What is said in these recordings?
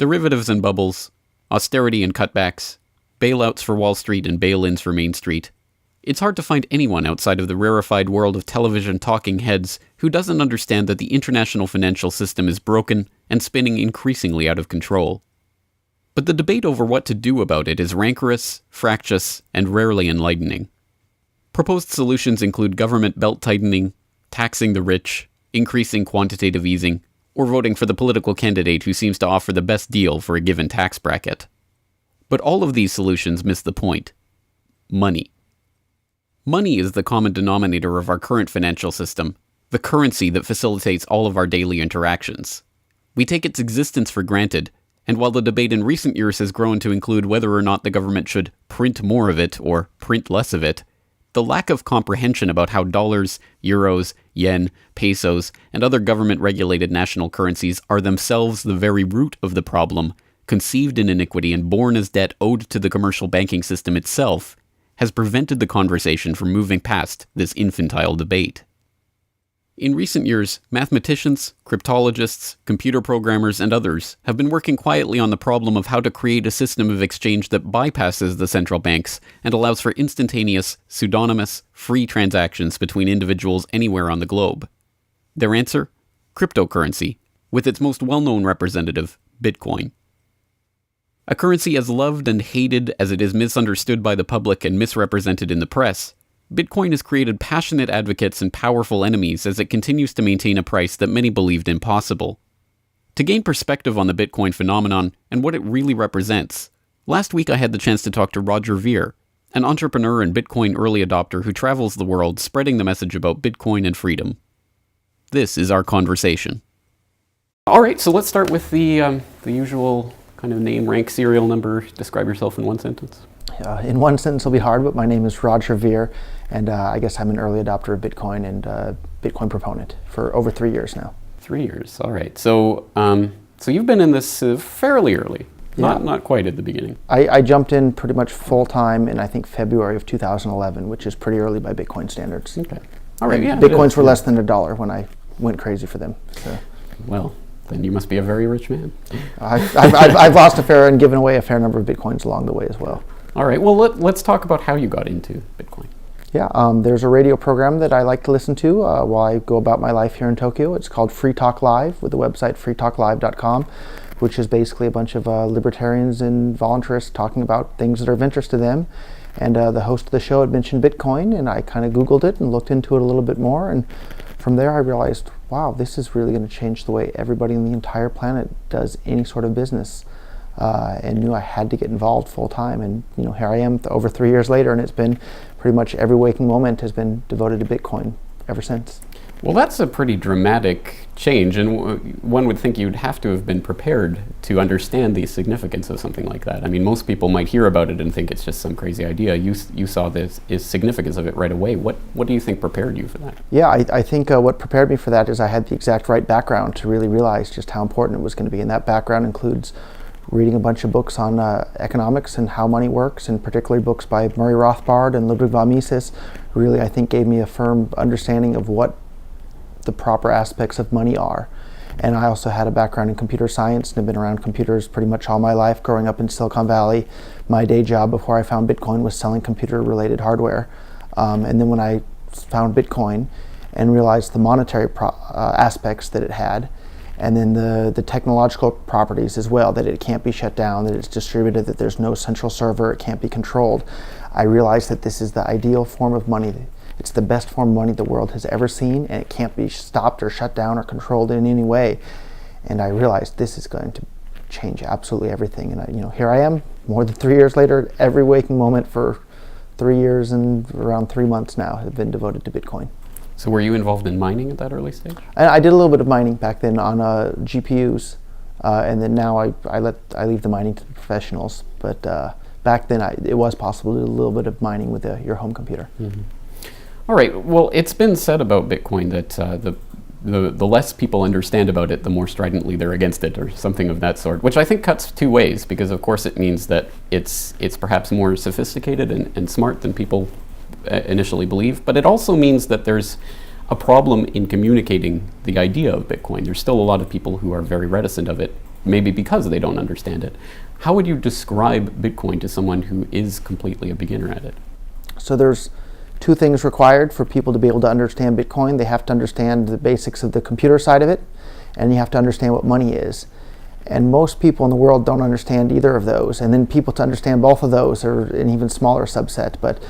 Derivatives and bubbles, austerity and cutbacks, bailouts for Wall Street and bail-ins for Main Street. It's hard to find anyone outside of the rarefied world of television talking heads who doesn't understand that the international financial system is broken and spinning increasingly out of control. But the debate over what to do about it is rancorous, fractious, and rarely enlightening. Proposed solutions include government belt-tightening, taxing the rich, increasing quantitative easing, or voting for the political candidate who seems to offer the best deal for a given tax bracket. But all of these solutions miss the point. Money. Money is the common denominator of our current financial system, the currency that facilitates all of our daily interactions. We take its existence for granted, and while the debate in recent years has grown to include whether or not the government should print more of it or print less of it, the lack of comprehension about how dollars, euros, yen, pesos, and other government-regulated national currencies are themselves the very root of the problem, conceived in iniquity and born as debt owed to the commercial banking system itself, has prevented the conversation from moving past this infantile debate. In recent years, mathematicians, cryptologists, computer programmers, and others have been working quietly on the problem of how to create a system of exchange that bypasses the central banks and allows for instantaneous, pseudonymous, free transactions between individuals anywhere on the globe. Their answer? Cryptocurrency, with its most well-known representative, Bitcoin. A currency as loved and hated as it is misunderstood by the public and misrepresented in the press, Bitcoin has created passionate advocates and powerful enemies as it continues to maintain a price that many believed impossible. To gain perspective on the Bitcoin phenomenon and what it really represents, last week I had the chance to talk to Roger Ver, an entrepreneur and Bitcoin early adopter who travels the world spreading the message about Bitcoin and freedom. This is our conversation. All right, so let's start with the usual kind of name, rank, serial number. Describe yourself in one sentence. In one sentence will be hard, but my name is Roger Ver, and I guess I'm an early adopter of Bitcoin and Bitcoin proponent for over 3 years now. 3 years, all right. So so you've been in this fairly early, not quite at the beginning. I jumped in pretty much full-time in, I think, February of 2011, which is pretty early by Bitcoin standards. Okay, all right, yeah. Bitcoins were less than $1 when I went crazy for them. So. Well, then you must be a very rich man. I've lost a fair and given away a fair number of Bitcoins along the way as well. All right, well, let's talk about how you got into Bitcoin. Yeah, there's a radio program that I like to listen to while I go about my life here in Tokyo. It's called Free Talk Live with the website freetalklive.com, which is basically a bunch of libertarians and voluntarists talking about things that are of interest to them. And the host of the show had mentioned Bitcoin, and I kind of Googled it and looked into it a little bit more. And from there I realized, wow, this is really going to change the way everybody on the entire planet does any sort of business. And knew I had to get involved full time, and here I am over 3 years later, and it's been pretty much every waking moment has been devoted to Bitcoin ever since. Well, that's a pretty dramatic change, and one would think you'd have to have been prepared to understand the significance of something like that. I mean, most people might hear about it and think it's just some crazy idea. You saw the significance of it right away. What do you think prepared you for that? Yeah, I think what prepared me for that is I had the exact right background to really realize just how important it was going to be, and that background includes reading a bunch of books on economics and how money works, and particularly books by Murray Rothbard and Ludwig von Mises, really I think gave me a firm understanding of what the proper aspects of money are. And I also had a background in computer science and have been around computers pretty much all my life, growing up in Silicon Valley. My day job before I found Bitcoin was selling computer-related hardware. And then when I found Bitcoin and realized the monetary aspects that it had, and then the technological properties as well, that it can't be shut down, that it's distributed, that there's no central server, it can't be controlled, I realized that this is the ideal form of money. It's the best form of money the world has ever seen, and it can't be stopped or shut down or controlled in any way. And I realized this is going to change absolutely everything. And here I am, more than 3 years later, every waking moment for 3 years and around 3 months now have been devoted to Bitcoin. So were you involved in mining at that early stage? I did a little bit of mining back then on GPUs, and then now I leave the mining to the professionals. But back then it was possible to do a little bit of mining with your home computer. Mm-hmm. All right. Well, it's been said about Bitcoin that the less people understand about it, the more stridently they're against it, or something of that sort. Which I think cuts two ways, because of course it means that it's perhaps more sophisticated and smart than people initially believe, but it also means that there's a problem in communicating the idea of Bitcoin. There's still a lot of people who are very reticent of it, maybe because they don't understand it. How would you describe Bitcoin to someone who is completely a beginner at it? So there's two things required for people to be able to understand Bitcoin. They have to understand the basics of the computer side of it, and you have to understand what money is. And most people in the world don't understand either of those. And then people to understand both of those are an even smaller subset. But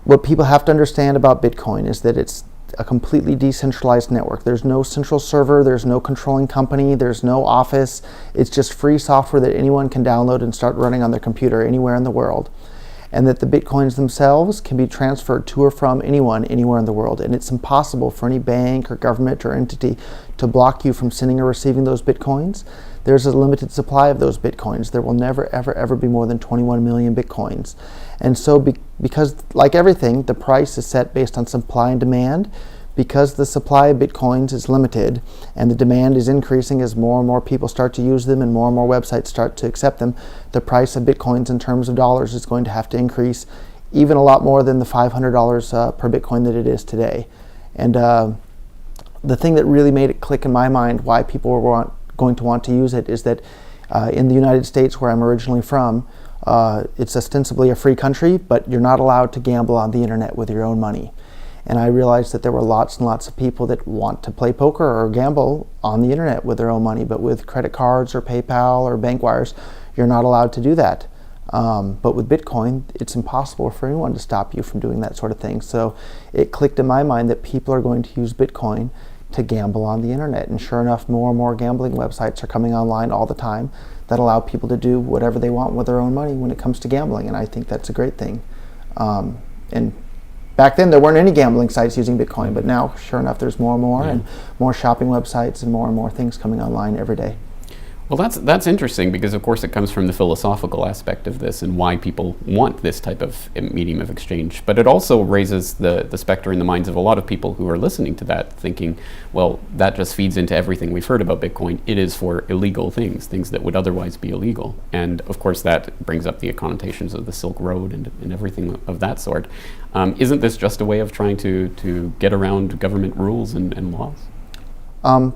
what people have to understand about Bitcoin is that it's a completely decentralized network. There's no central server, there's no controlling company, there's no office. It's just free software that anyone can download and start running on their computer anywhere in the world. And that the Bitcoins themselves can be transferred to or from anyone, anywhere in the world. And it's impossible for any bank or government or entity to block you from sending or receiving those Bitcoins. There's a limited supply of those Bitcoins. There will never, ever, ever be more than 21 million Bitcoins. And so because, like everything, the price is set based on supply and demand, because the supply of Bitcoins is limited and the demand is increasing as more and more people start to use them and more websites start to accept them, the price of Bitcoins in terms of dollars is going to have to increase even a lot more than the $500 per Bitcoin that it is today. And the thing that really made it click in my mind why people were going to want to use it is that in the United States, where I'm originally from, it's ostensibly a free country, but you're not allowed to gamble on the internet with your own money. And I realized that there were lots and lots of people that want to play poker or gamble on the internet with their own money, but with credit cards or PayPal or bank wires, you're not allowed to do that. But with Bitcoin, it's impossible for anyone to stop you from doing that sort of thing. So it clicked in my mind that people are going to use Bitcoin to gamble on the internet. And sure enough, more and more gambling websites are coming online all the time that allow people to do whatever they want with their own money when it comes to gambling. And I think that's a great thing. And back then, there weren't any gambling sites using Bitcoin, but now, sure enough, there's more and more, and more shopping websites and more things coming online every day. Well, that's interesting because, of course, it comes from the philosophical aspect of this and why people want this type of medium of exchange. But it also raises the specter in the minds of a lot of people who are listening to that, thinking, well, that just feeds into everything we've heard about Bitcoin. It is for illegal things that would otherwise be illegal. And, of course, that brings up the connotations of the Silk Road and everything of that sort. Isn't this just a way of trying to get around government rules and laws?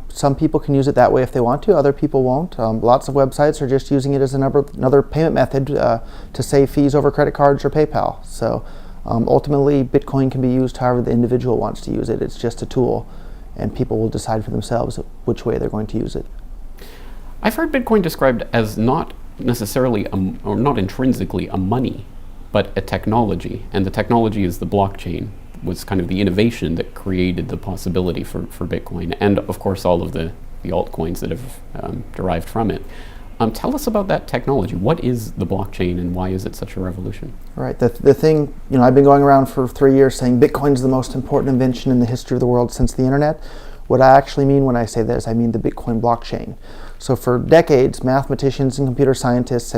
Some people can use it that way if they want to, other people won't. Lots of websites are just using it as another payment method to save fees over credit cards or PayPal. So ultimately, Bitcoin can be used however the individual wants to use it. It's just a tool, and people will decide for themselves which way they're going to use it. I've heard Bitcoin described as not necessarily, or not intrinsically a money, but a technology, and the technology is the blockchain. Was kind of the innovation that created the possibility for Bitcoin, and of course all of the altcoins that have derived from it. Tell us about that technology. What is the blockchain and why is it such a revolution? Right. The thing, I've been going around for 3 years saying Bitcoin is the most important invention in the history of the world since the internet. What I actually mean when I say that is I mean the Bitcoin blockchain. So for decades, mathematicians and computer scientists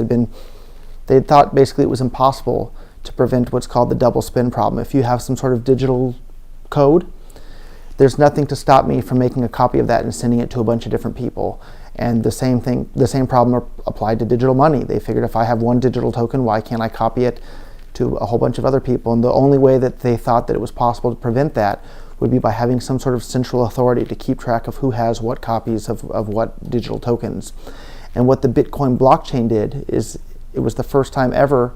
they thought basically it was impossible to prevent what's called the double spend problem. If you have some sort of digital code, there's nothing to stop me from making a copy of that and sending it to a bunch of different people. And the same problem applied to digital money. They figured if I have one digital token, why can't I copy it to a whole bunch of other people? And the only way that they thought that it was possible to prevent that would be by having some sort of central authority to keep track of who has what copies of what digital tokens. And what the Bitcoin blockchain did is it was the first time ever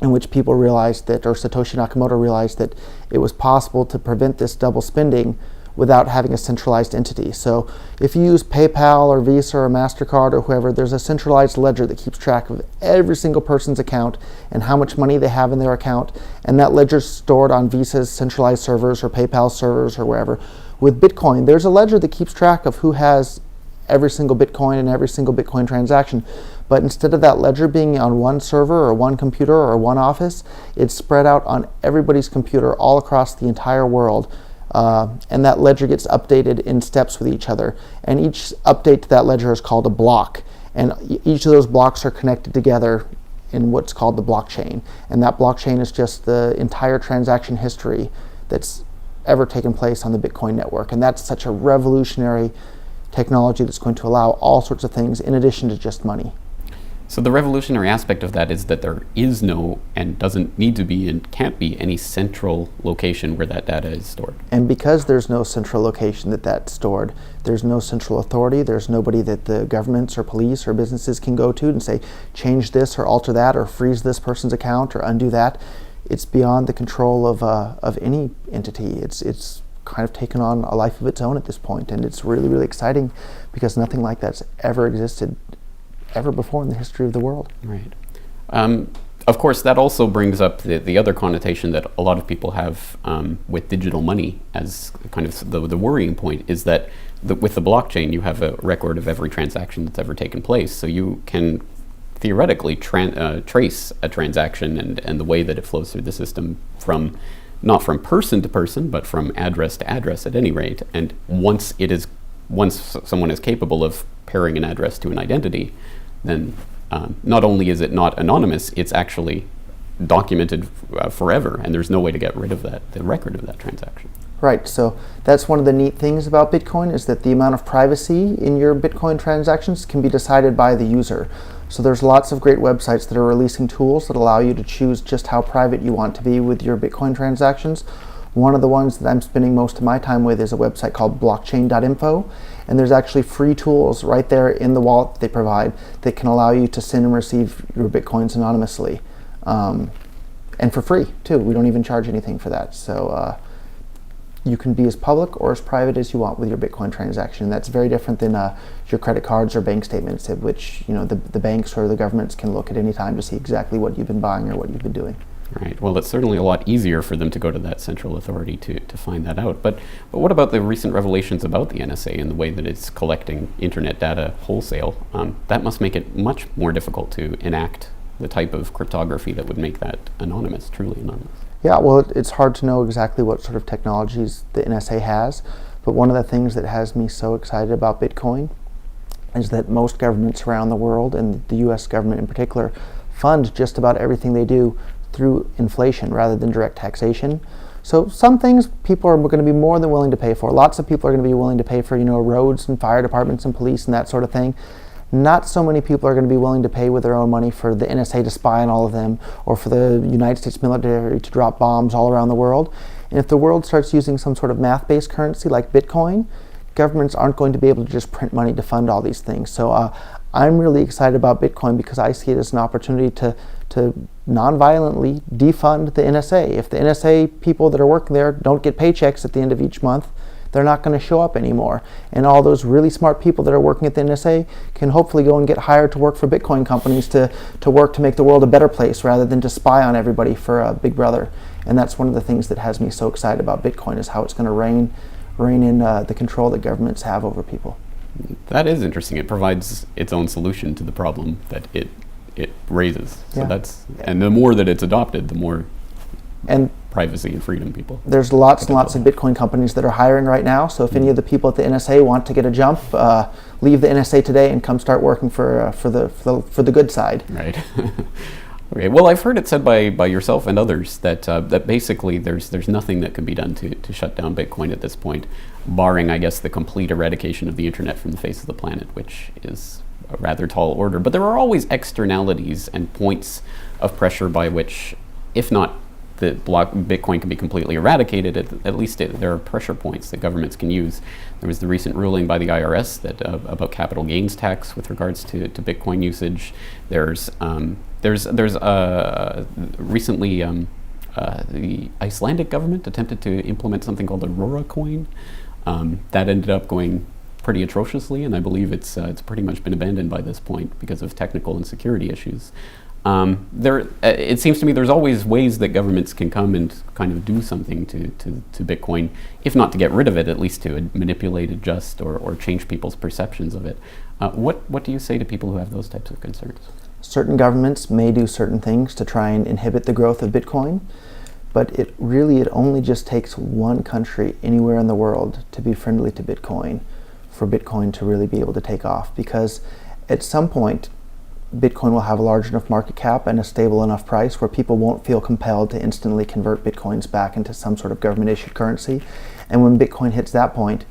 in which people realized that, or Satoshi Nakamoto realized that it was possible to prevent this double spending without having a centralized entity. So if you use PayPal or Visa or MasterCard or whoever, there's a centralized ledger that keeps track of every single person's account and how much money they have in their account, and that ledger's stored on Visa's centralized servers or PayPal servers or wherever. With Bitcoin, there's a ledger that keeps track of who has every single Bitcoin and every single Bitcoin transaction. But instead of that ledger being on one server or one computer or one office, it's spread out on everybody's computer all across the entire world. And that ledger gets updated in steps with each other. And each update to that ledger is called a block. And each of those blocks are connected together in what's called the blockchain. And that blockchain is just the entire transaction history that's ever taken place on the Bitcoin network. And that's such a revolutionary technology that's going to allow all sorts of things in addition to just money. So the revolutionary aspect of that is that there is no, and doesn't need to be, and can't be any central location where that data is stored. And because there's no central location that's stored, there's no central authority, there's nobody that the governments or police or businesses can go to and say, change this or alter that or freeze this person's account or undo that. It's beyond the control of any entity. It's kind of taken on a life of its own at this point, and it's really, really exciting because nothing like that's ever existed ever before in the history of the world. Right. Of course, that also brings up the other connotation that a lot of people have with digital money as kind of the worrying point, is that with the blockchain, you have a record of every transaction that's ever taken place. So you can theoretically trace a transaction and the way that it flows through the system from, not from person to person, but from address to address at any rate. And once someone is capable of pairing an address to an identity, then not only is it not anonymous, it's actually documented forever, and there's no way to get rid of the record of that transaction. Right, so that's one of the neat things about Bitcoin, is that the amount of privacy in your Bitcoin transactions can be decided by the user. So there's lots of great websites that are releasing tools that allow you to choose just how private you want to be with your Bitcoin transactions. One of the ones that I'm spending most of my time with is a website called Blockchain.info, and there's actually free tools right there in the wallet that they provide that can allow you to send and receive your Bitcoins anonymously, and for free too. We don't even charge anything for that. So you can be as public or as private as you want with your Bitcoin transaction. That's very different than your credit cards or bank statements, at which the banks or the governments can look at any time to see exactly what you've been buying or what you've been doing. Right. Well, it's certainly a lot easier for them to go to that central authority to find that out. But what about the recent revelations about the NSA and the way that it's collecting internet data wholesale? That must make it much more difficult to enact the type of cryptography that would make that anonymous, truly anonymous. Yeah, well, it's hard to know exactly what sort of technologies the NSA has, but one of the things that has me so excited about Bitcoin is that most governments around the world, and the US government in particular, fund just about everything they do through inflation rather than direct taxation. So some things people are going to be more than willing to pay for. Lots of people are going to be willing to pay for, roads and fire departments and police and that sort of thing. Not so many people are going to be willing to pay with their own money for the NSA to spy on all of them, or for the United States military to drop bombs all around the world. And if the world starts using some sort of math-based currency like Bitcoin, governments aren't going to be able to just print money to fund all these things. So I'm really excited about Bitcoin because I see it as an opportunity to non-violently defund the NSA. If the NSA people that are working there don't get paychecks at the end of each month, they're not going to show up anymore. And all those really smart people that are working at the NSA can hopefully go and get hired to work for Bitcoin companies to work to make the world a better place rather than to spy on everybody for Big Brother. And that's one of the things that has me so excited about Bitcoin, is how it's going to rein in the control that governments have over people. That is interesting. It provides its own solution to the problem that it raises. So and the more that it's adopted, the more privacy and freedom people. There's lots and lots of Bitcoin companies that are hiring right now. So if any of the people at the NSA want to get a jump, leave the NSA today and come start working for the good side. Right. Okay. Well, I've heard it said by yourself and others that basically there's nothing that can be done to shut down Bitcoin at this point, barring, I guess, the complete eradication of the internet from the face of the planet, which is a rather tall order. But there are always externalities and points of pressure by which, if not Bitcoin can be completely eradicated, at least there are pressure points that governments can use. There was the recent ruling by the IRS that about capital gains tax with regards to Bitcoin usage. There's recently the Icelandic government attempted to implement something called the Aurora coin. That ended up going pretty atrociously, and I believe it's pretty much been abandoned by this point because of technical and security issues. It seems to me there's always ways that governments can come and kind of do something to Bitcoin, if not to get rid of it, at least to manipulate, adjust, or change people's perceptions of it. What do you say to people who have those types of concerns? Certain governments may do certain things to try and inhibit the growth of Bitcoin, but it only just takes one country anywhere in the world to be friendly to Bitcoin for Bitcoin to really be able to take off, because at some point Bitcoin will have a large enough market cap and a stable enough price where people won't feel compelled to instantly convert Bitcoins back into some sort of government-issued currency. And when Bitcoin hits that point,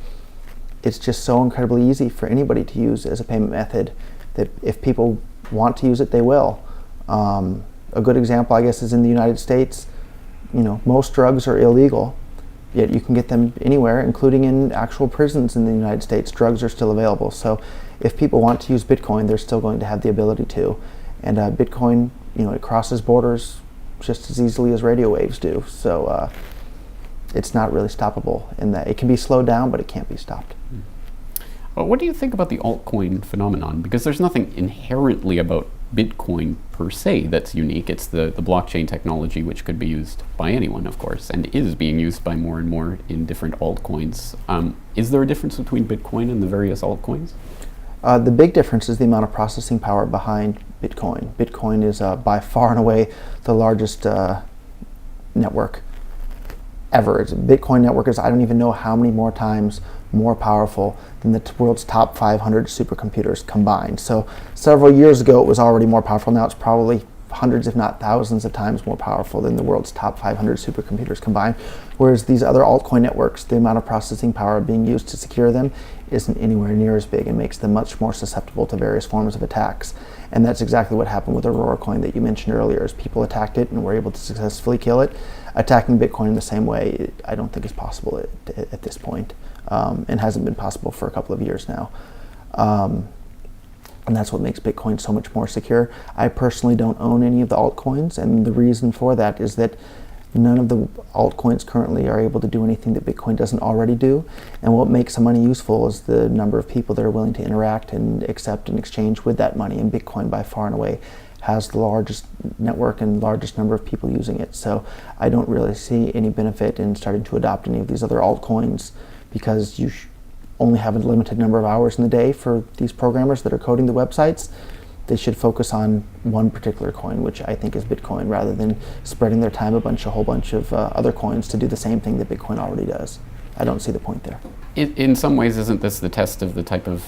it's just so incredibly easy for anybody to use as a payment method that if people want to use it, they will. A good example, I guess, is in the United States. Most drugs are illegal, yet you can get them anywhere, including in actual prisons in the United States. Drugs are still available. So if people want to use Bitcoin, they're still going to have the ability to. And Bitcoin, it crosses borders just as easily as radio waves do. So it's not really stoppable in that. It can be slowed down, but it can't be stopped. Well, what do you think about the altcoin phenomenon? Because there's nothing inherently about Bitcoin per se that's unique. It's the blockchain technology, which could be used by anyone, of course, and is being used by more and more in different altcoins. Is there a difference between Bitcoin and the various altcoins? The big difference is the amount of processing power behind Bitcoin. Bitcoin is by far and away the largest network ever. Bitcoin network is, I don't even know how many more times more powerful than the world's top 500 supercomputers combined. So several years ago it was already more powerful. Now it's probably hundreds if not thousands of times more powerful than the world's top 500 supercomputers combined. Whereas these other altcoin networks, the amount of processing power being used to secure them isn't anywhere near as big and makes them much more susceptible to various forms of attacks. And that's exactly what happened with Aurora Coin that you mentioned earlier. As people attacked it and were able to successfully kill it, attacking Bitcoin in the same way, I don't think is possible at this point, and hasn't been possible for a couple of years now. And that's what makes Bitcoin so much more secure. I personally don't own any of the altcoins, and the reason for that is that none of the altcoins currently are able to do anything that Bitcoin doesn't already do. And what makes some money useful is the number of people that are willing to interact and accept and exchange with that money. And Bitcoin, by far and away, has the largest network and largest number of people using it. So I don't really see any benefit in starting to adopt any of these other altcoins, because you only have a limited number of hours in the day for these programmers that are coding the websites. They should focus on one particular coin, which I think is Bitcoin, rather than spreading their time a whole bunch of other coins to do the same thing that Bitcoin already does. I don't see the point there. In some ways, isn't this the test of the type of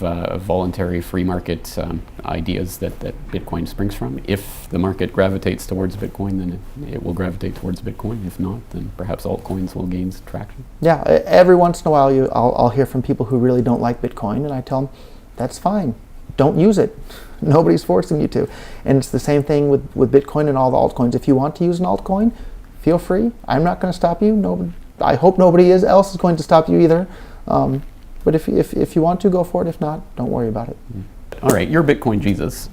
voluntary free market ideas that Bitcoin springs from? If the market gravitates towards Bitcoin, then it will gravitate towards Bitcoin. If not, then perhaps altcoins will gain traction. Yeah, every once in a while I'll hear from people who really don't like Bitcoin, and I tell them, that's fine. Don't use it. Nobody's forcing you to. And it's the same thing with Bitcoin and all the altcoins. If you want to use an altcoin, feel free. I'm not going to stop you. I hope nobody else is going to stop you either. But if you want to, go for it. If not, don't worry about it. All right, you're Bitcoin Jesus,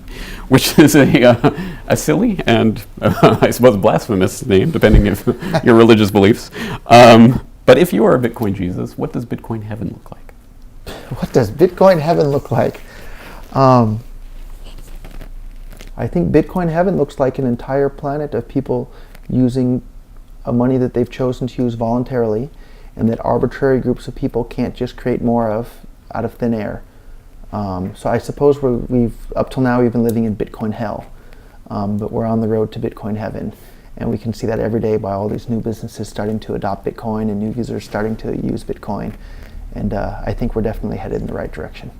which is a silly and I suppose blasphemous name, depending on your religious beliefs. But if you are a Bitcoin Jesus, what does Bitcoin heaven look like? What does Bitcoin heaven look like? I think Bitcoin heaven looks like an entire planet of people using a money that they've chosen to use voluntarily, and that arbitrary groups of people can't just create more of out of thin air. So I suppose up till now we've been living in Bitcoin hell, but we're on the road to Bitcoin heaven, and we can see that every day by all these new businesses starting to adopt Bitcoin and new users starting to use Bitcoin, and I think we're definitely headed in the right direction.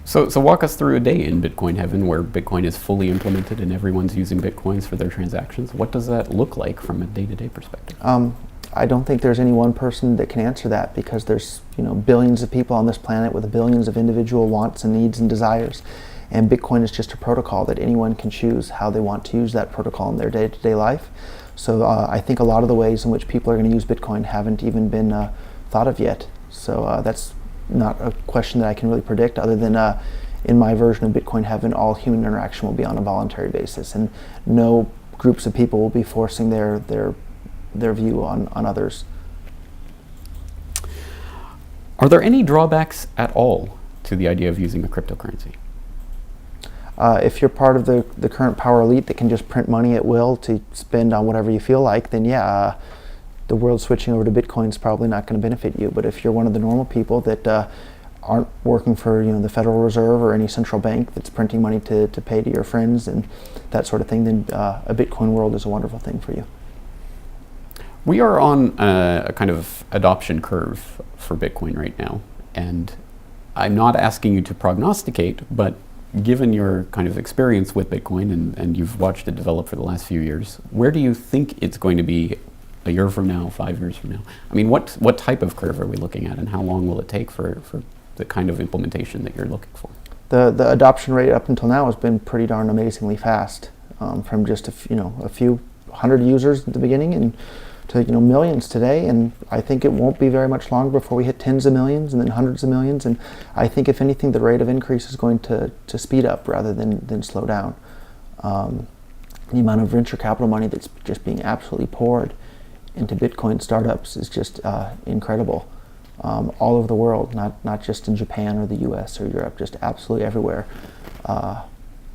So walk us through a day in Bitcoin heaven where Bitcoin is fully implemented and everyone's using Bitcoins for their transactions. What does that look like from a day-to-day perspective? I don't think there's any one person that can answer that, because there's billions of people on this planet with billions of individual wants and needs and desires, and Bitcoin is just a protocol that anyone can choose how they want to use that protocol in their day-to-day life. So I think a lot of the ways in which people are going to use Bitcoin haven't even been thought of yet. So that's not a question that I can really predict, other than in my version of Bitcoin heaven, all human interaction will be on a voluntary basis, and no groups of people will be forcing their view on others. Are there any drawbacks at all to the idea of using a cryptocurrency? If you're part of the current power elite that can just print money at will to spend on whatever you feel like, then yeah, the world switching over to Bitcoin is probably not going to benefit you. But if you're one of the normal people that aren't working for the Federal Reserve or any central bank that's printing money to pay to your friends and that sort of thing, then a Bitcoin world is a wonderful thing for you. We are on a kind of adoption curve for Bitcoin right now, and I'm not asking you to prognosticate, but given your kind of experience with Bitcoin and you've watched it develop for the last few years, where do you think it's going to be a year from now, 5 years from now? I mean, what type of curve are we looking at, and how long will it take for the kind of implementation that you're looking for? The adoption rate up until now has been pretty darn amazingly fast, from just a few hundred users at the beginning and to millions today. And I think it won't be very much longer before we hit tens of millions and then hundreds of millions. And I think if anything, the rate of increase is going to speed up rather than slow down. The amount of venture capital money that's just being absolutely poured into Bitcoin startups is just incredible. All over the world, not just in Japan or the US or Europe, just absolutely everywhere.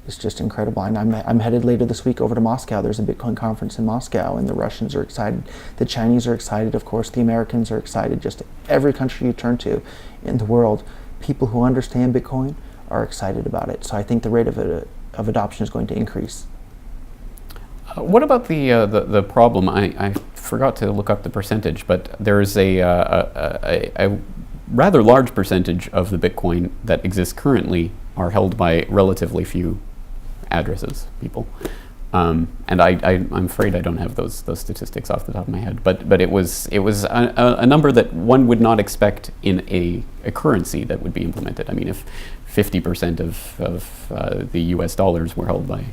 It's just incredible. And I'm headed later this week over to Moscow. There's a Bitcoin conference in Moscow, and the Russians are excited. The Chinese are excited. Of course, the Americans are excited. Just every country you turn to in the world, people who understand Bitcoin are excited about it. So I think the rate of adoption is going to increase. What about the problem? I forgot to look up the percentage, but there's a rather large percentage of the Bitcoin that exists currently are held by relatively few addresses, people. And I'm afraid I don't have those statistics off the top of my head. But it was a number that one would not expect in a currency that would be implemented. I mean, if 50% of the US dollars were held by,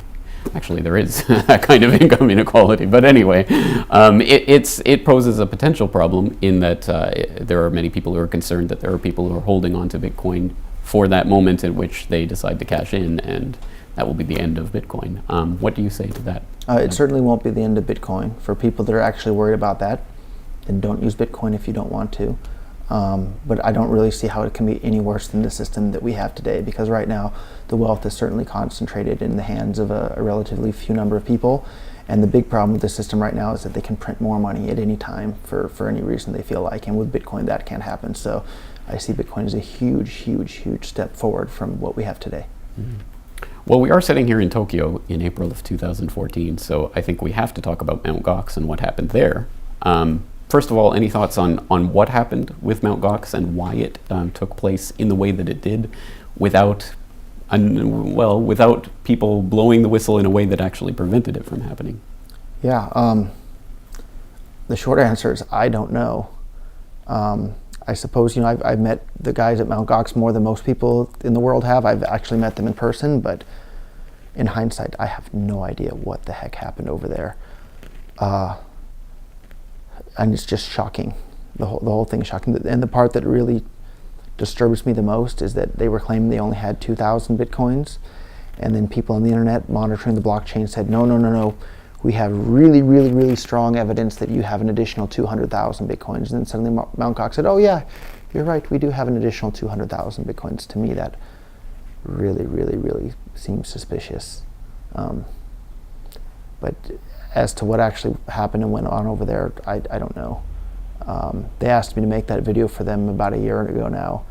actually there is that kind of income inequality. But anyway, it poses a potential problem in that there are many people who are concerned that there are people who are holding on to Bitcoin for that moment in which they decide to cash in, and that will be the end of Bitcoin. What do you say to that? It certainly won't be the end of Bitcoin. For people that are actually worried about that, then don't use Bitcoin if you don't want to. But I don't really see how it can be any worse than the system that we have today, because right now the wealth is certainly concentrated in the hands of a relatively few number of people. And the big problem with the system right now is that they can print more money at any time for any reason they feel like. And with Bitcoin, that can't happen. So I see Bitcoin as a huge, huge, huge step forward from what we have today. Mm-hmm. Well, we are sitting here in Tokyo in April of 2014, so I think we have to talk about Mt. Gox and what happened there. First of all, any thoughts on what happened with Mt. Gox and why it took place in the way that it did without people blowing the whistle in a way that actually prevented it from happening? Yeah, the short answer is I don't know. I suppose, I've met the guys at Mt. Gox more than most people in the world have. I've actually met them in person, but in hindsight, I have no idea what the heck happened over there. And it's just shocking. The whole thing is shocking. And the part that really disturbs me the most is that they were claiming they only had 2,000 Bitcoins, and then people on the internet monitoring the blockchain said, no, we have really, really, really strong evidence that you have an additional 200,000 Bitcoins. And then suddenly Mt. Gox said, oh yeah, you're right, we do have an additional 200,000 Bitcoins. To me, that really, really, really seems suspicious. But as to what actually happened and went on over there, I don't know. They asked me to make that video for them about a year ago now.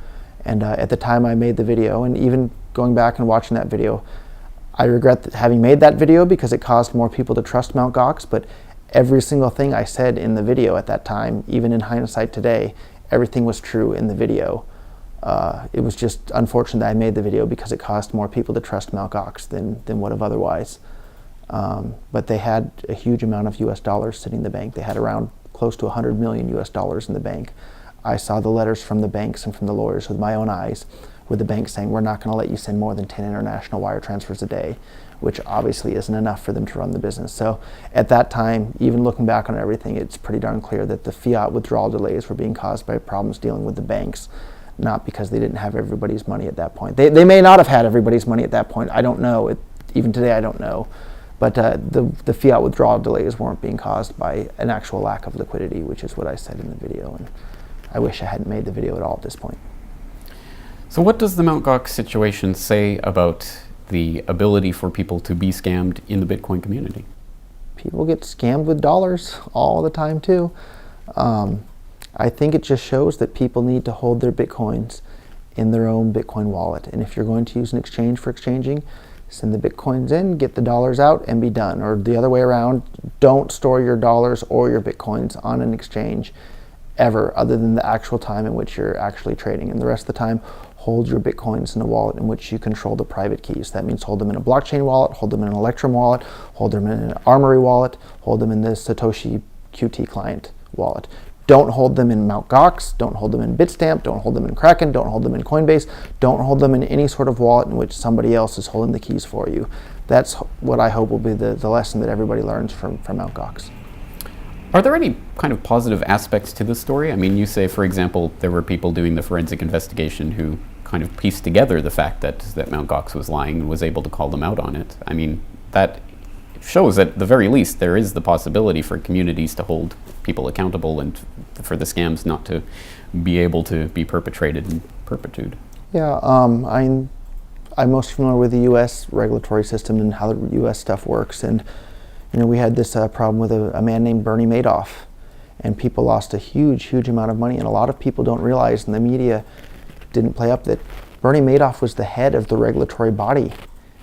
And at the time I made the video, and even going back and watching that video, I regret having made that video because it caused more people to trust Mt. Gox, but every single thing I said in the video at that time, even in hindsight today, everything was true in the video. It was just unfortunate that I made the video because it caused more people to trust Mt. Gox than would have otherwise. But they had a huge amount of US dollars sitting in the bank. They had around close to 100 million US dollars in the bank. I saw the letters from the banks and from the lawyers with my own eyes, with the bank saying, we're not going to let you send more than 10 international wire transfers a day, which obviously isn't enough for them to run the business. So at that time, even looking back on everything, it's pretty darn clear that the fiat withdrawal delays were being caused by problems dealing with the banks, not because they didn't have everybody's money at that point. They may not have had everybody's money at that point. I don't know. Even today, I don't know. But the fiat withdrawal delays weren't being caused by an actual lack of liquidity, which is what I said in the video. And I wish I hadn't made the video at all at this point. So what does the Mt. Gox situation say about the ability for people to be scammed in the Bitcoin community? People get scammed with dollars all the time too. I think it just shows that people need to hold their Bitcoins in their own Bitcoin wallet. And if you're going to use an exchange for exchanging, send the Bitcoins in, get the dollars out, and be done. Or the other way around, don't store your dollars or your Bitcoins on an exchange ever, other than the actual time in which you're actually trading. And the rest of the time, hold your Bitcoins in a wallet in which you control the private keys. That means hold them in a blockchain wallet, hold them in an Electrum wallet, hold them in an Armory wallet, hold them in the Satoshi Qt client wallet. Don't hold them in Mt. Gox, don't hold them in Bitstamp, don't hold them in Kraken, don't hold them in Coinbase, don't hold them in any sort of wallet in which somebody else is holding the keys for you. That's what I hope will be the lesson that everybody learns from Mt. Gox. Are there any kind of positive aspects to this story? I mean, you say, for example, there were people doing the forensic investigation who kind of pieced together the fact that Mt. Gox was lying and was able to call them out on it. I mean, that shows at the very least there is the possibility for communities to hold people accountable and for the scams not to be able to be perpetrated in perpetuity. Yeah, I'm most familiar with the U.S. regulatory system and how the U.S. stuff works. And we had this problem with a man named Bernie Madoff, and people lost a huge amount of money. And a lot of people don't realize, and the media didn't play up, that Bernie Madoff was the head of the regulatory body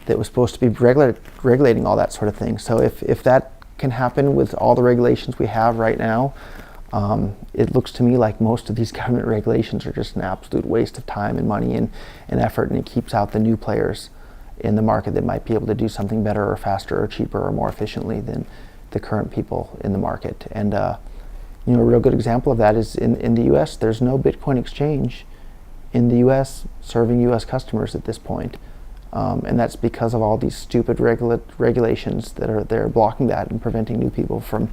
that was supposed to be regulating all that sort of thing. So if that can happen with all the regulations we have right now, it looks to me like most of these government regulations are just an absolute waste of time and money and effort, and it keeps out the new players in the market that might be able to do something better or faster or cheaper or more efficiently than the current people in the market. And a real good example of that is in the US, there's no Bitcoin exchange in the US serving US customers at this point. And that's because of all these stupid regulations that are there blocking that and preventing new people from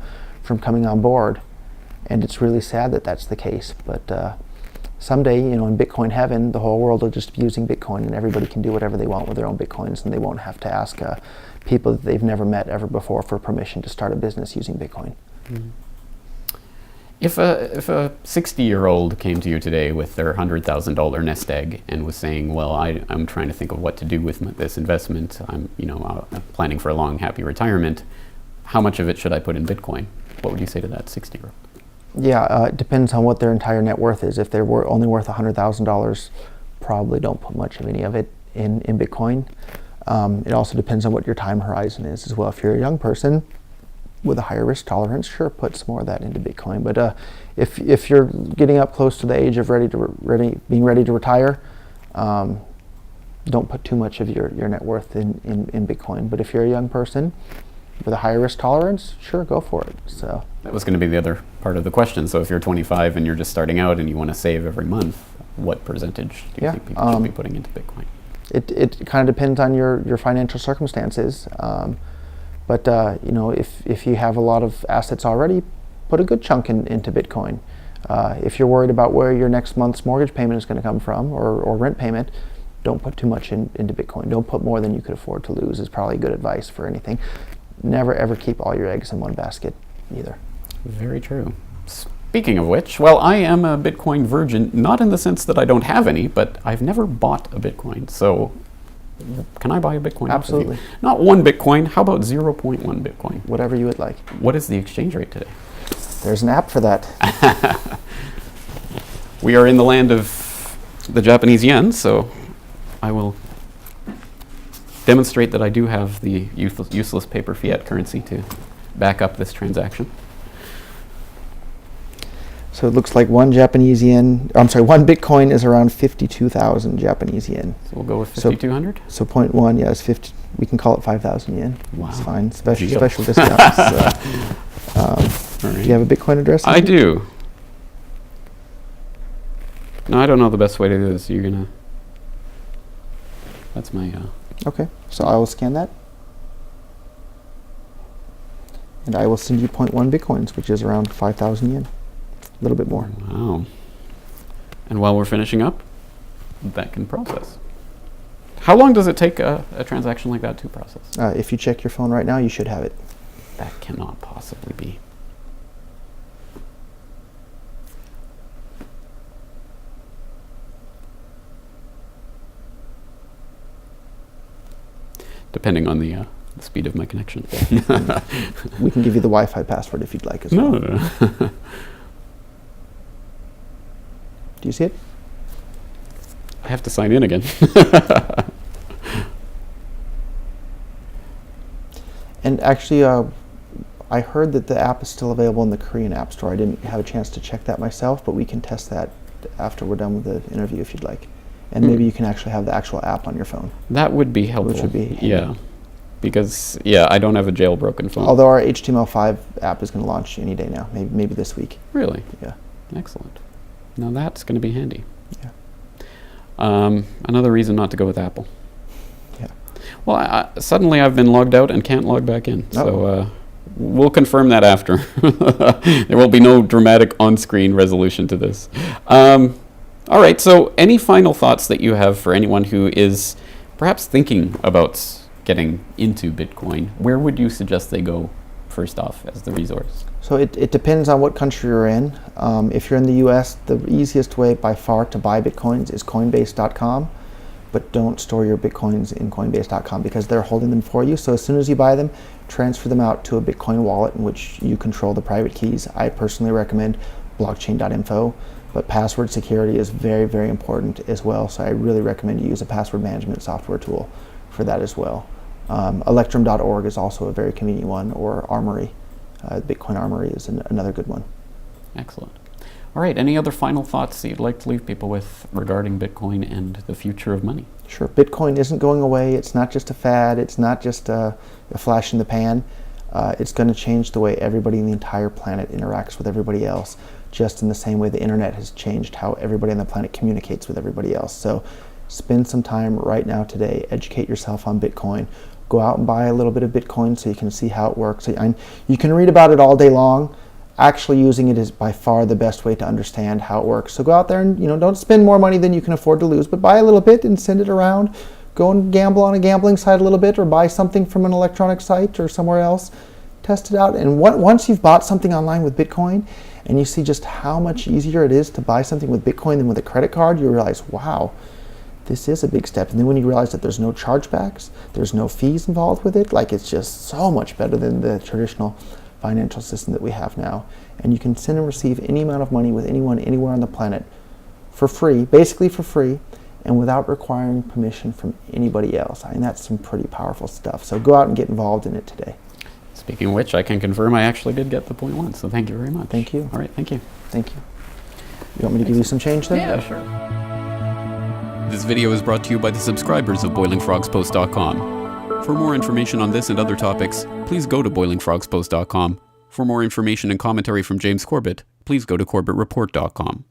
coming on board. And it's really sad that that's the case. But someday, in Bitcoin heaven, the whole world will just be using Bitcoin, and everybody can do whatever they want with their own Bitcoins, and they won't have to ask people that they've never met ever before for permission to start a business using Bitcoin. Mm-hmm. If a 60-year-old came to you today with their $100,000 nest egg and was saying, well, I'm trying to think of what to do with this investment, I'm planning for a long, happy retirement, how much of it should I put in Bitcoin? What would you say to that 60-year-old? Yeah, it depends on what their entire net worth is. If they're only worth $100,000, probably don't put much of any of it in Bitcoin. It also depends on what your time horizon is as well. If you're a young person with a higher risk tolerance, sure, put some more of that into Bitcoin. But if you're getting up close to the age of being ready to retire, don't put too much of your net worth in Bitcoin. But if you're a young person with a higher risk tolerance, sure, go for it. So that was going to be the other part of the question. So if you're 25 and you're just starting out and you want to save every month, what percentage do you think people should be putting into Bitcoin? It kind of depends on your financial circumstances. But if you have a lot of assets already, put a good chunk into Bitcoin. If you're worried about where your next month's mortgage payment is going to come from or rent payment, don't put too much into Bitcoin. Don't put more than you could afford to lose is probably good advice for anything. Never ever keep all your eggs in one basket either. Very true. Speaking of which, well, I am a Bitcoin virgin, not in the sense that I don't have any, but I've never bought a Bitcoin. So can I buy a Bitcoin? Absolutely. Not one Bitcoin. How about 0.1 Bitcoin? Whatever you would like. What is the exchange rate today? There's an app for that. We are in the land of the Japanese yen, so I will demonstrate that I do have the useless paper fiat currency to back up this transaction. So it looks like one Bitcoin is around 52,000 Japanese yen. So we'll go with 5,200? So 0.1, yeah, is 50. We can call it 5,000 yen. Wow. It's fine. Special discounts. Right. Do you have a Bitcoin address? I do. No, I don't know the best way to do this. You're going to... That's my... Okay, so I will scan that. And I will send you 0.1 Bitcoins, which is around 5,000 yen. A little bit more. Wow. And while we're finishing up, that can process. How long does it take a transaction like that to process? If you check your phone right now, you should have it. That cannot possibly be. Depending on the speed of my connection. We can give you the Wi-Fi password if you'd like as well. No. Do you see it? I have to sign in again. And actually, I heard that the app is still available in the Korean App Store. I didn't have a chance to check that myself, but we can test that after we're done with the interview if you'd like. And maybe you can actually have the actual app on your phone. That would be helpful. Which would be handy. Yeah. because, yeah, I don't have a jailbroken phone. Although our HTML5 app is going to launch any day now, maybe this week. Really? Yeah. Excellent. Now that's going to be handy. Yeah. Another reason not to go with Apple. Yeah. Well, suddenly I've been logged out and can't log back in. So we'll confirm that after. There will be no dramatic on-screen resolution to this. All right, so any final thoughts that you have for anyone who is perhaps thinking about getting into Bitcoin? Where would you suggest they go first off as the resource? So it depends on what country you're in. If you're in the US, the easiest way by far to buy Bitcoins is Coinbase.com, but don't store your Bitcoins in Coinbase.com because they're holding them for you. So as soon as you buy them, transfer them out to a Bitcoin wallet in which you control the private keys. I personally recommend Blockchain.info, but password security is very, very important as well. So I really recommend you use a password management software tool for that as well. Electrum.org is also a very convenient one, or Armory. Bitcoin Armory is another good one. Excellent. All right, any other final thoughts that you'd like to leave people with regarding Bitcoin and the future of money? Sure. Bitcoin isn't going away. It's not just a fad. It's not just a flash in the pan. It's going to change the way everybody in the entire planet interacts with everybody else, just in the same way the internet has changed how everybody on the planet communicates with everybody else. So spend some time right now today, educate yourself on Bitcoin. Go out and buy a little bit of Bitcoin so you can see how it works. And you can read about it all day long. Actually using it is by far the best way to understand how it works. So go out there and don't spend more money than you can afford to lose, but buy a little bit and send it around. Go and gamble on a gambling site a little bit, or buy something from an electronic site or somewhere else. Test it out. And once you've bought something online with Bitcoin and you see just how much easier it is to buy something with Bitcoin than with a credit card, you realize, wow, this is a big step. And then when you realize that there's no chargebacks, there's no fees involved with it, like it's just so much better than the traditional financial system that we have now. And you can send and receive any amount of money with anyone anywhere on the planet for free, basically for free, and without requiring permission from anybody else. I mean, that's some pretty powerful stuff. So go out and get involved in it today. Speaking of which, I can confirm I actually did get the 0.1, so thank you very much. Thank you. All right, thank you. Thank you. You want me to give you some change then? Yeah, sure. This video is brought to you by the subscribers of BoilingFrogsPost.com. For more information on this and other topics, please go to BoilingFrogsPost.com. For more information and commentary from James Corbett, please go to CorbettReport.com.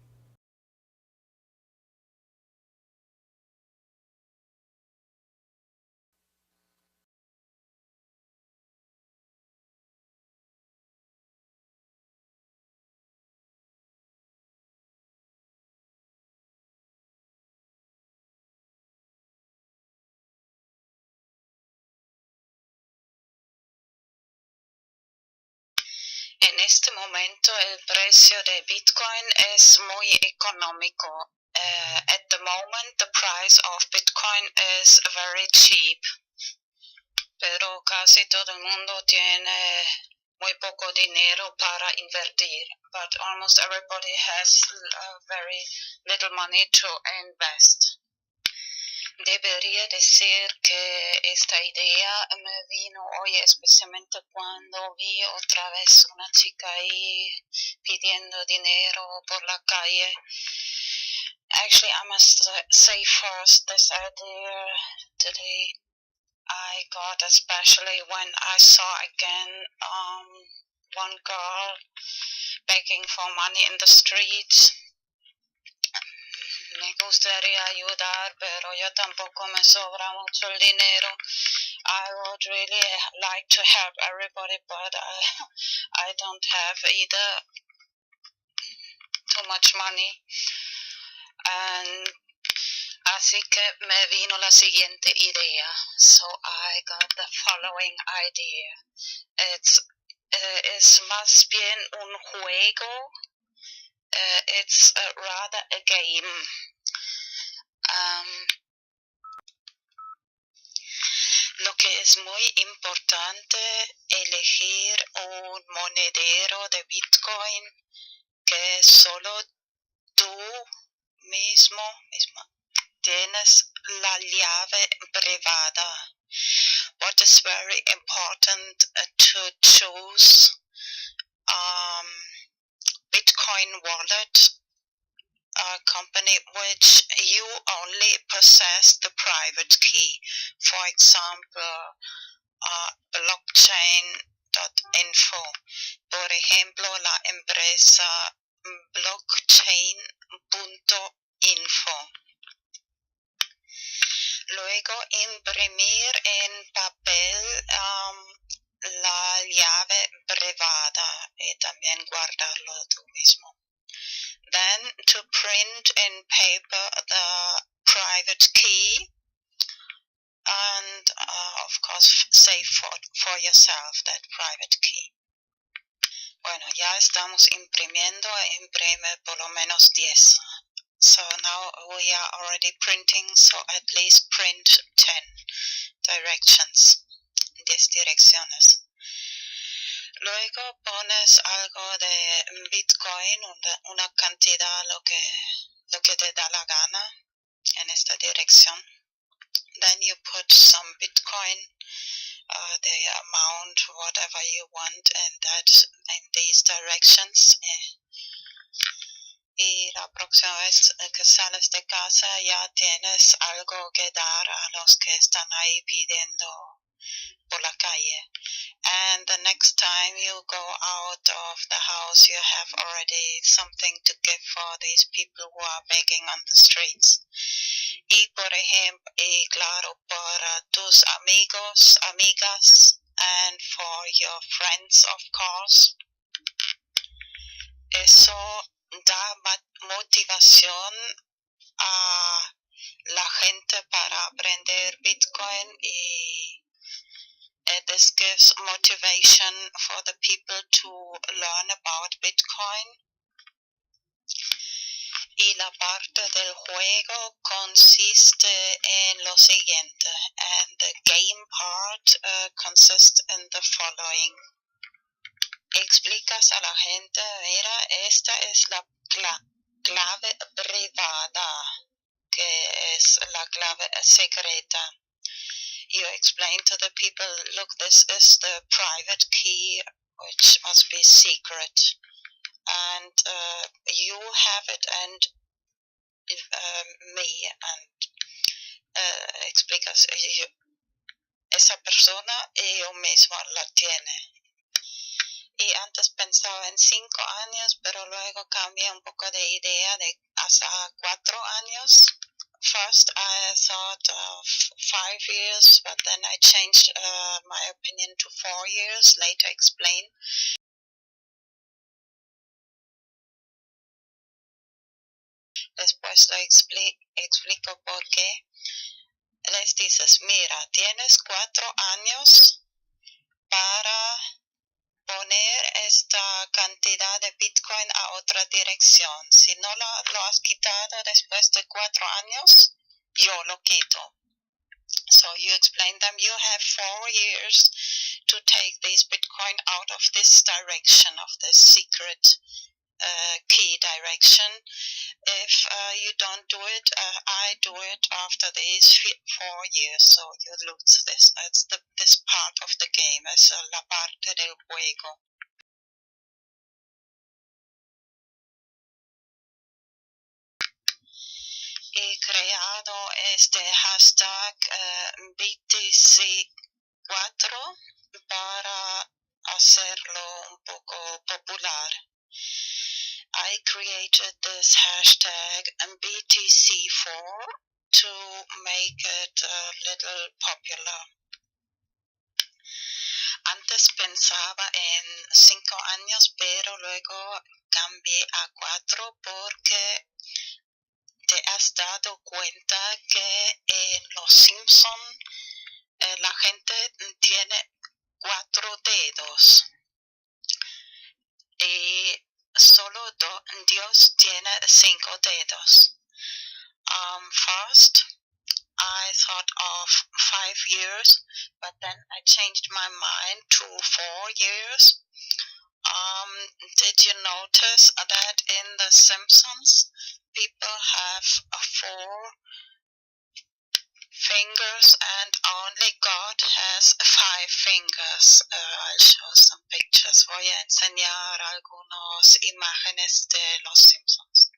En este momento el precio de Bitcoin es muy económico. At the moment the price of Bitcoin is very cheap. Pero casi todo el mundo tiene muy poco dinero para invertir. But almost everybody has very little money to invest. Debería decir que esta idea me vino hoy especialmente cuando vi otra vez una chica ahí pidiendo dinero por la calle. Actually, I must say first, this idea today I got especially when I saw again one girl begging for money in the streets. Me gustaría ayudar, pero yo tampoco me sobra mucho el dinero. I would really like to help everybody, but I don't have either too much money. And así que me vino la siguiente idea. So I got the following idea. Es más bien un juego. It's rather a game. Lo que es muy importante, elegir un monedero de Bitcoin que solo tú misma tienes la llave privada. What is very important to choose Bitcoin wallet company which you only possess the private key. For example, Blockchain.info. Por ejemplo, la empresa Blockchain.info. Luego imprimir en papel la llave privada y también guardarlo tú mismo. Then to print in paper the private key and of course save for yourself that private key. Bueno, ya estamos imprimiendo, imprime por lo menos 10. So now we are already printing, so at least print 10 directions, 10 direcciones. Luego pones algo de Bitcoin, una cantidad, lo que te da la gana en esta dirección. Then you put some Bitcoin, the amount, whatever you want, and that in these directions. Y la próxima vez que sales de casa ya tienes algo que dar a los que están ahí pidiendo por la calle. And the next time you go out of the house, you have already something to give for these people who are begging on the streets. Y por ejemplo, y claro, para tus amigos, amigas, and for your friends, of course. Eso da motivación a la gente para aprender Bitcoin y this gives motivation for the people to learn about Bitcoin. Y la parte del juego consiste en lo siguiente, and the game part consists in the following. Explicas a la gente, mira, esta es la clave privada, que es la clave secreta. You explain to the people, look, this is the private key, which must be secret. And you have it, and me, and explicas, esa persona y yo mismo la tiene. Y antes pensaba en 5 años, pero luego cambié un poco de idea de hasta 4 años. First I thought of 5 years, but then I changed my opinion to 4 years, later explain. Después lo explico por qué. Les dices, mira, tienes 4 años para poner esta cantidad de Bitcoin a otra dirección. Si no lo has quitado después de 4 años, yo lo quito. So you explain them, you have 4 years to take this Bitcoin out of this direction, of this secret key direction. If you don't do it, I do it after these 4 years, so you lose this. It's this part of the game, es la parte del juego. He creado este hashtag BTC4 para hacerlo un poco popular. I created this hashtag BTC4 to make it a little popular. Antes pensaba en 5 años, pero luego cambié a 4 porque te has dado cuenta que en Los Simpson la gente tiene 4 dedos y solo Dios tiene 5 dedos. First, I thought of 5 years, but then I changed my mind to 4 years. Did you notice that in The Simpsons, people have 4 fingers and only God has 5 fingers? I'll show some pictures. Voy a enseñar algunas imágenes de Los Simpsons,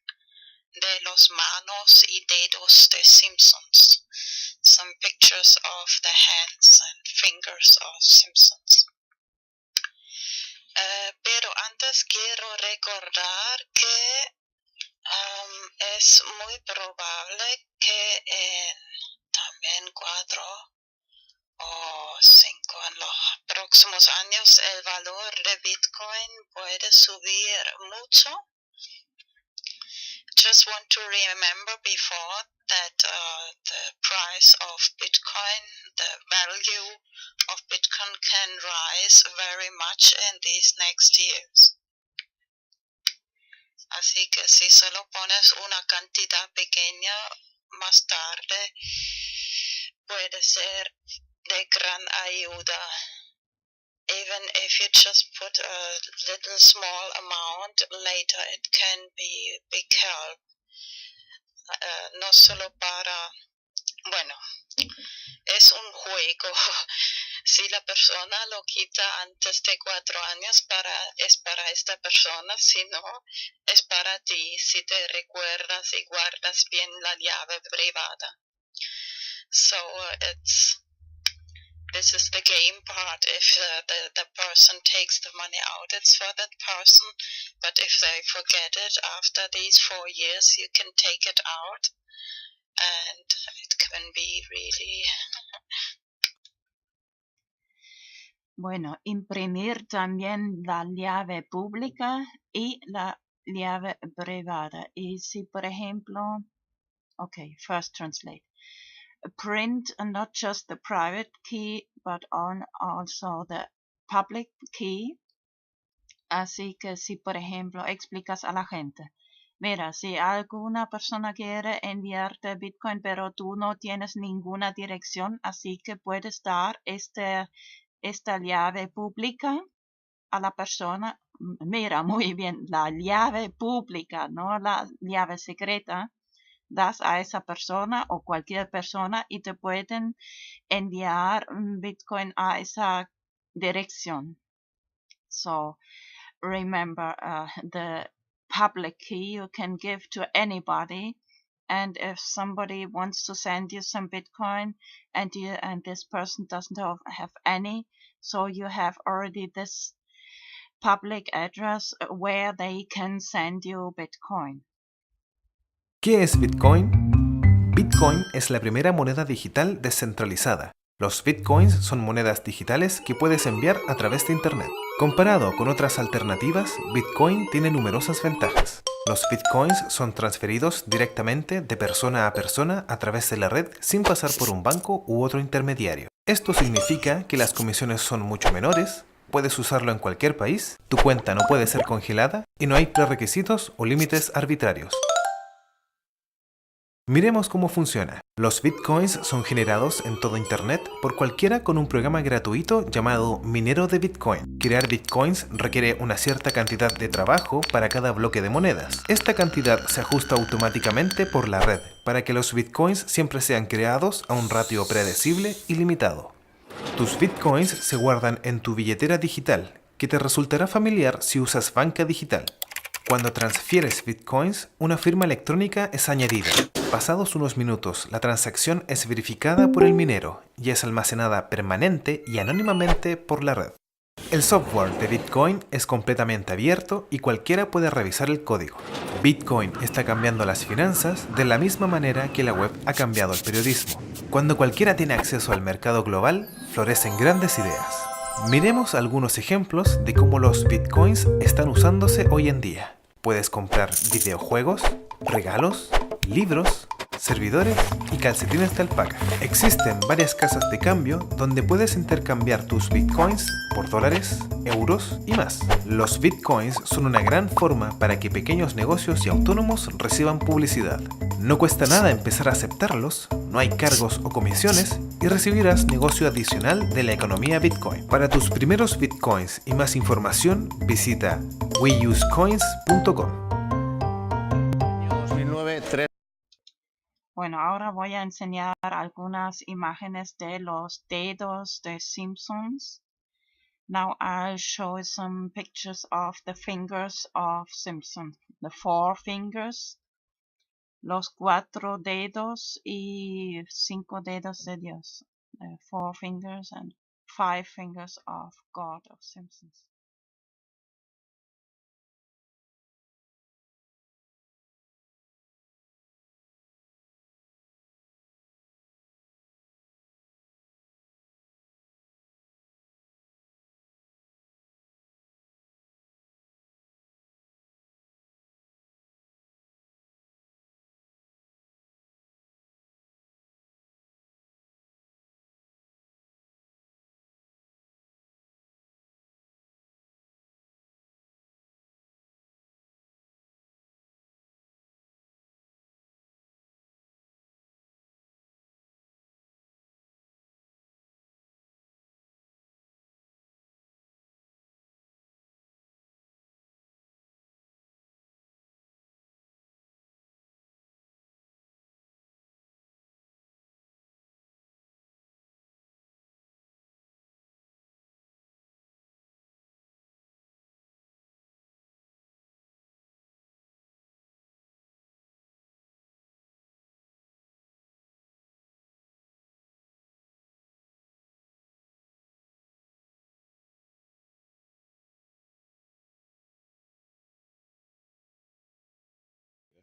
de los manos y dedos de Simpsons. some pictures of the hands and fingers of Simpsons. Pero antes quiero recordar que es muy probable que en también 4 o 5 en los próximos años el valor de Bitcoin puede subir mucho. Just want to remember before that the price of Bitcoin, the value of Bitcoin can rise very much in these next years. Así que si solo pones una cantidad pequeña, más tarde puede ser de gran ayuda. Even if you just put a little small amount, later it can be big help. No solo para, bueno, es un juego. Si la persona lo quita antes de 4 años, es para esta persona, si no, es para ti, si te recuerdas y guardas bien la llave privada. So this is the game part. If the person takes the money out, it's for that person. But if they forget it after these 4 years, you can take it out. And it can be really... Bueno, imprimir también la llave pública y la llave privada. Y si, por ejemplo, okay, first translate. Print not just the private key, but also the public key. Así que si, por ejemplo, explicas a la gente, mira, si alguna persona quiere enviarte Bitcoin, pero tú no tienes ninguna dirección, así que puedes dar esta llave pública a la persona. Mira, muy bien, la llave pública, no la llave secreta, das a esa persona o cualquier persona y te pueden enviar Bitcoin a esa dirección. So remember, the public key you can give to anybody, and if somebody wants to send you some Bitcoin and this person doesn't have any, so you have already this public address where they can send you Bitcoin. ¿Qué es Bitcoin? Bitcoin es la primera moneda digital descentralizada. Los Bitcoins son monedas digitales que puedes enviar a través de Internet. Comparado con otras alternativas, Bitcoin tiene numerosas ventajas. Los Bitcoins son transferidos directamente de persona a persona a través de la red sin pasar por un banco u otro intermediario. Esto significa que las comisiones son mucho menores, puedes usarlo en cualquier país, tu cuenta no puede ser congelada y no hay prerequisitos o límites arbitrarios. Miremos cómo funciona. Los Bitcoins son generados en todo Internet por cualquiera con un programa gratuito llamado minero de Bitcoin. Crear Bitcoins requiere una cierta cantidad de trabajo para cada bloque de monedas. Esta cantidad se ajusta automáticamente por la red para que los Bitcoins siempre sean creados a un ratio predecible y limitado. Tus Bitcoins se guardan en tu billetera digital, que te resultará familiar si usas banca digital. Cuando transfieres Bitcoins, una firma electrónica es añadida. Pasados unos minutos, la transacción es verificada por el minero y es almacenada permanente y anónimamente por la red. El software de Bitcoin es completamente abierto y cualquiera puede revisar el código. Bitcoin está cambiando las finanzas de la misma manera que la web ha cambiado el periodismo. Cuando cualquiera tiene acceso al mercado global, florecen grandes ideas. Miremos algunos ejemplos de cómo los Bitcoins están usándose hoy en día. Puedes comprar videojuegos, regalos, libros, servidores y calcetines de alpaca. Existen varias casas de cambio donde puedes intercambiar tus Bitcoins por dólares, euros y más. Los Bitcoins son una gran forma para que pequeños negocios y autónomos reciban publicidad. No cuesta nada empezar a aceptarlos, no hay cargos o comisiones y recibirás negocio adicional de la economía Bitcoin. Para tus primeros Bitcoins y más información, visita weusecoins.com. Bueno, ahora voy a enseñar algunas imágenes de los dedos de Simpsons. Now I'll show some pictures of the fingers of Simpson, the 4 fingers. los 4 dedos y 5 dedos de Dios. 4 fingers and 5 fingers of God of Simpsons.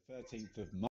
The 13th of March.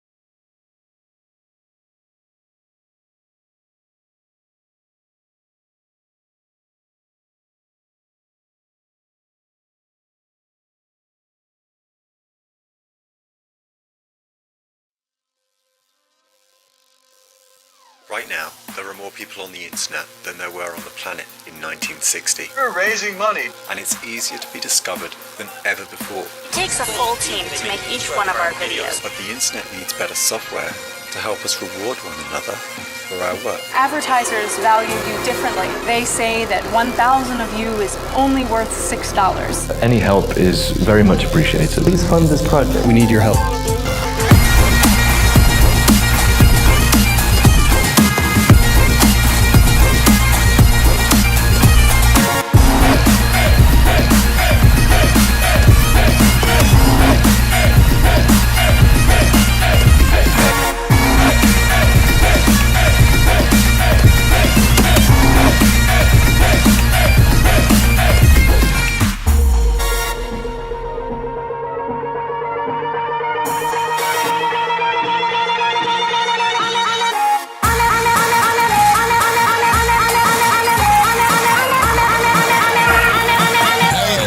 Right now, there are more people on the internet than there were on the planet in 1960. We're raising money. And it's easier to be discovered than ever before. It takes a full team to make each one of our videos. But the internet needs better software to help us reward one another for our work. Advertisers value you differently. They say that 1,000 of you is only worth $6. Any help is very much appreciated. Please fund this project. We need your help.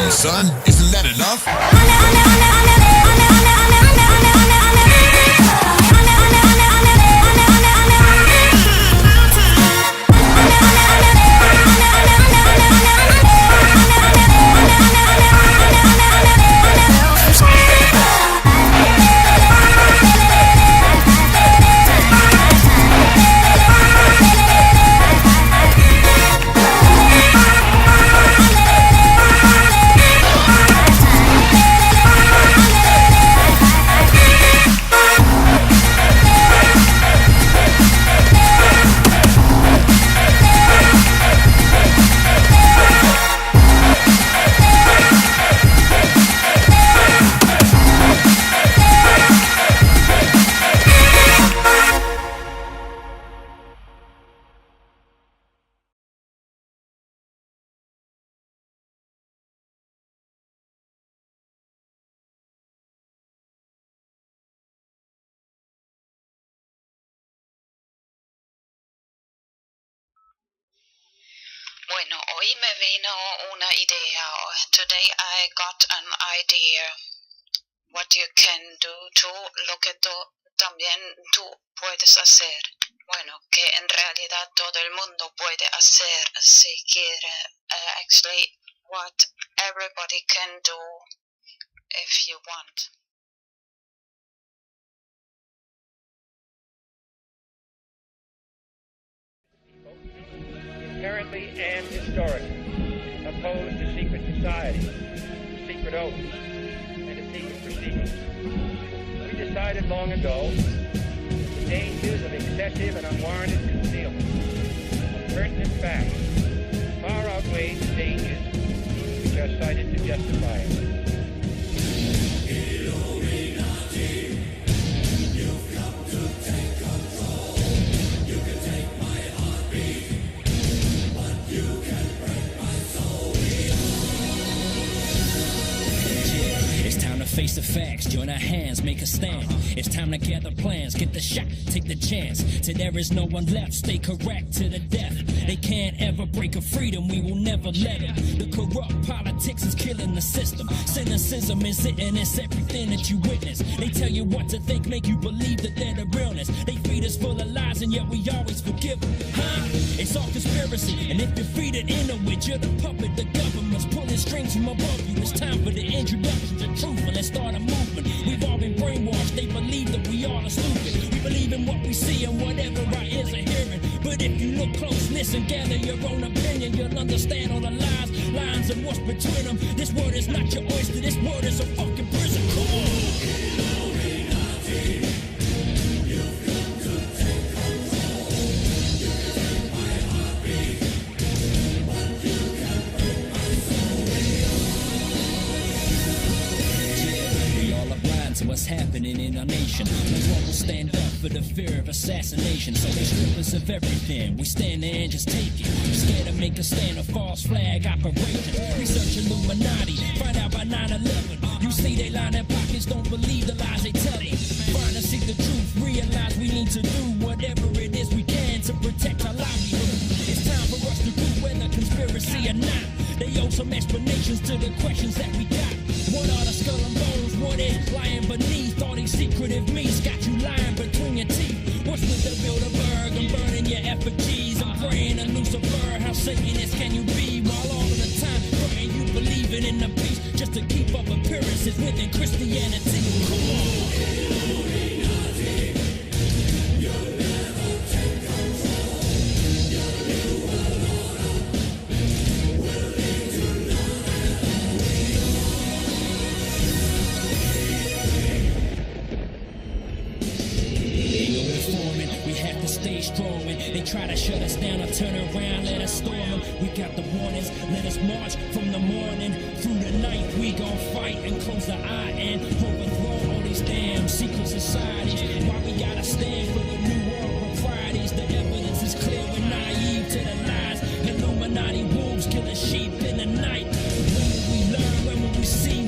Son, isn't that enough? Bueno, hoy me vino una idea. Today I got an idea. What you can do to lo que también tú puedes hacer. Bueno, que en realidad todo el mundo puede hacer si quiere. Actually, what everybody can do if you want. Inherently and historically opposed to secret societies, to secret oaths, and to secret proceedings. We decided long ago that the dangers of excessive and unwarranted concealment of pertinent facts far outweigh the dangers which are cited to justify it. face the facts, join our hands, make a stand. It's time to gather plans, get the shot, take the chance. Till there is no one left, stay correct to the death. They can't ever break a freedom, we will never let it. The corrupt politics is killing the system. Cynicism is it, and it's everything that you witness. They tell you what to think, make you believe that they're the realness. They feed us full of lies, and yet we always forgive them. Huh? It's all conspiracy, and if you're feeding into it, you're the puppet. The government's pulling strings from above you. It's time for the introduction to truth, and let's start a movement. We've all been brainwashed, they believe that we all are stupid. We believe in what we see and whatever our ears are hearing. But if you look close, listen, gather your own opinion, you'll understand all the lies, lines, and what's between them. This word is not your oyster, this word is a fucking prison. Come on! To what's happening in our nation. No one will stand up for the fear of assassination. So they strip us of everything. We stand there and just take it. We're scared to make a stand, a false flag operation. Research Illuminati, find out by 9/11. You see they line their pockets, don't believe the lies they tell you. Trying to seek the truth, realize we need to do whatever it is we can to protect our livelihood. It's time for us to do whether conspiracy or not. They owe some explanations to the questions that we got. What are the skull and bones? What is lying beneath all these secretive meats? Got you lying between your teeth. What's with the Bilderberg and burning your effigies? I'm praying to Lucifer, how Satanist can you be? While all of the time praying you believing in the peace, just to keep up appearances within Christianity. Come on. Stay strong when they try to shut us down or turn around, let us storm them. We got the warnings, let us march from the morning through the night. We gon' fight and close the eye and overthrow all these damn secret societies. Why we gotta stand for the new world proprieties? The evidence is clear, we're naive to the lies. Illuminati wolves killing sheep in the night. When will we learn? When will we see?